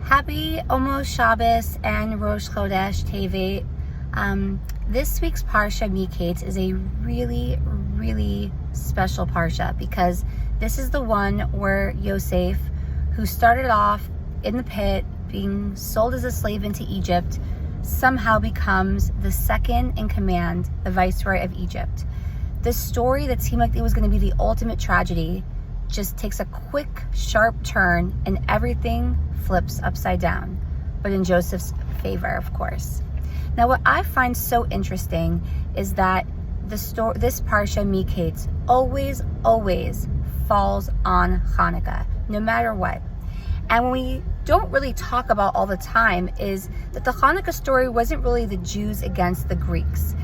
Happy almost Shabbos and Rosh Chodesh Tevet. This week's Parsha, Miketz, is a really, really special Parsha because this is the one where Yosef, who started off in the pit, being sold as a slave into Egypt, somehow becomes the second in command, the viceroy of Egypt. This story that seemed like it was going to be the ultimate tragedy just takes a quick, sharp turn and everything flips upside down, but in Joseph's favor, of course. Now, what I find so interesting is that this Parsha, Miketz, always falls on Chanukah, no matter what. And when we don't really talk about all the time is that the Chanukah story wasn't really the Jews against the Greeks.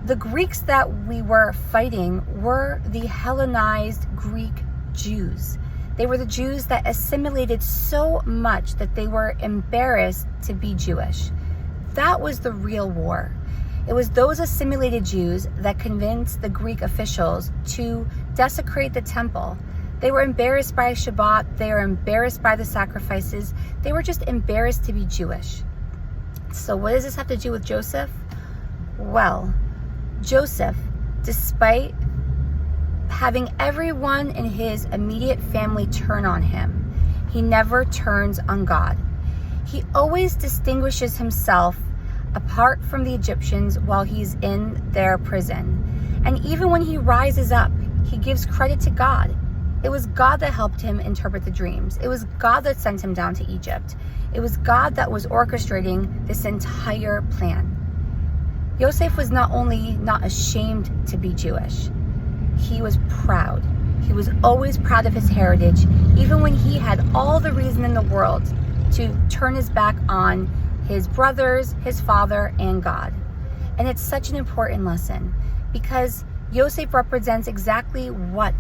The Greeks that we were fighting were the Hellenized Greek Jews. They were the Jews that assimilated so much that they were embarrassed to be Jewish. That was the real war. It was those assimilated Jews that convinced the Greek officials to desecrate the temple. They were embarrassed by Shabbat. They were embarrassed by the sacrifices. They were just embarrassed to be Jewish. So what does this have to do with Joseph? Well, Joseph, despite having everyone in his immediate family turn on him, he never turns on God. He always distinguishes himself apart from the Egyptians while he's in their prison. And even when he rises up, he gives credit to God. It was God that helped him interpret the dreams. It was God that sent him down to Egypt. It was God that was orchestrating this entire plan. Yosef was not only not ashamed to be Jewish, he was proud. He was always proud of his heritage, even when he had all the reason in the world to turn his back on his brothers, his father, and God. And it's such an important lesson because Yosef represents exactly what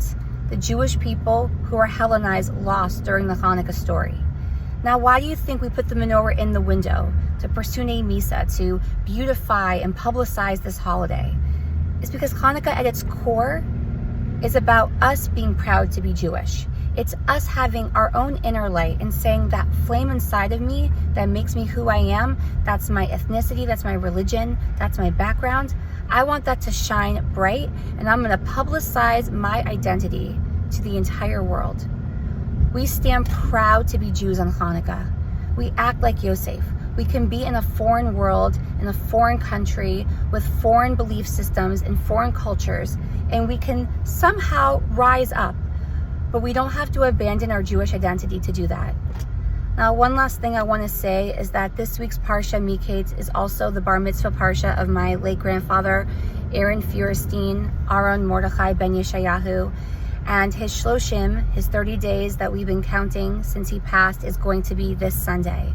the Jewish people who are Hellenized lost during the Chanukah story. Now, why do you think we put the menorah in the window to Persune Misa, to beautify and publicize this holiday? It's because Chanukah at its core is about us being proud to be Jewish. It's us having our own inner light and saying that flame inside of me that makes me who I am, that's my ethnicity, that's my religion, that's my background. I want that to shine bright, and I'm going to publicize my identity to the entire world. We stand proud to be Jews on Chanukah. We act like Yosef. We can be in a foreign world, in a foreign country, with foreign belief systems and foreign cultures, and we can somehow rise up. But we don't have to abandon our Jewish identity to do that. Now, one last thing I want to say is that this week's Parsha, Miketz, is also the bar mitzvah Parsha of my late grandfather, Aaron Feuerstein, Aaron Mordechai ben Yeshayahu. And his Shloshim, his 30 days that we've been counting since he passed, is going to be this Sunday.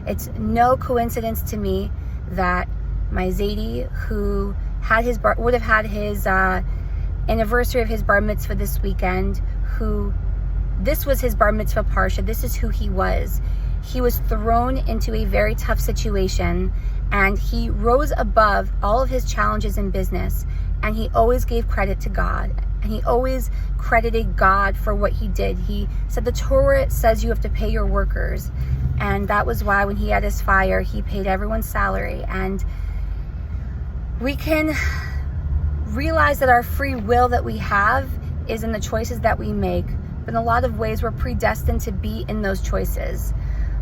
It's no coincidence to me that my Zaidi, who would have had his anniversary of his bar mitzvah this weekend, this was his bar mitzvah Parsha. This is who he was. He was thrown into a very tough situation, and he rose above all of his challenges in business, and he always gave credit to God. And he always credited God for what he did. He said the Torah says you have to pay your workers. And that was why when he had his fire, he paid everyone's salary. And we can realize that our free will that we have is in the choices that we make. But in a lot of ways, we're predestined to be in those choices.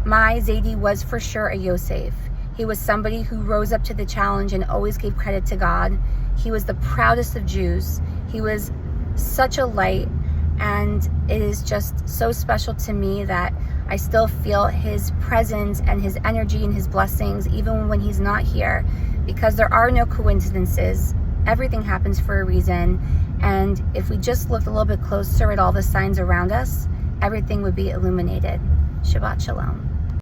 My Zaidi was for sure a Yosef. He was somebody who rose up to the challenge and always gave credit to God. He was the proudest of Jews. He was such a light, and it is just so special to me that I still feel his presence and his energy and his blessings even when he's not here, because there are no coincidences. Everything happens for a reason, and if we just looked a little bit closer at all the signs around us, everything would be illuminated. Shabbat Shalom.